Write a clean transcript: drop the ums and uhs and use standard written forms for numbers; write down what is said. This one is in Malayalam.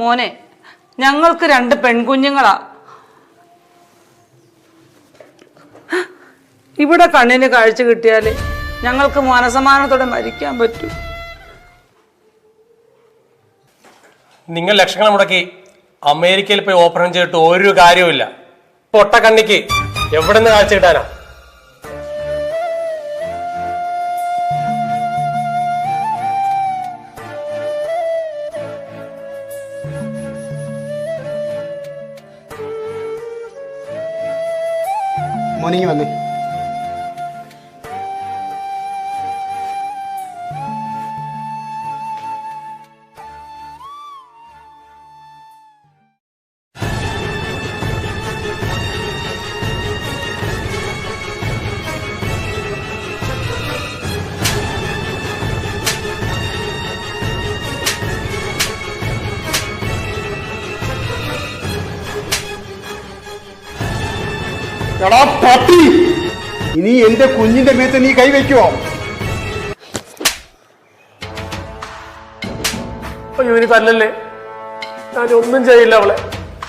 മോനെ, ഞങ്ങൾക്ക് 2 പെൺകുഞ്ഞുങ്ങളാ. ഇവിടെ കണ്ണിന് കാഴ്ച കിട്ടിയാലേ ഞങ്ങൾക്ക് മനസമാനത്തോടെ മരിക്കാൻ പറ്റൂ. നിങ്ങൾ ലക്ഷങ്ങൾ മുടക്കി അമേരിക്കയിൽ പോയി ഓപ്പറേഷൻ ചെയ്തിട്ട് ഒരു കാര്യവുമില്ല. പൊട്ടക്കണ്ണിക്ക് എവിടെ നിന്ന് കാഴ്ച കിട്ടാനാ? മോർണിംഗ് വന്നേ. ഇനി എന്റെ കുഞ്ഞിന്റെ മേത്ത് നീ കൈവയ്ക്കുവോ? അയ്യോ, ഇനി തല്ലല്ലേ, ഞാൻ ഒന്നും ചെയ്യില്ല അവളെ.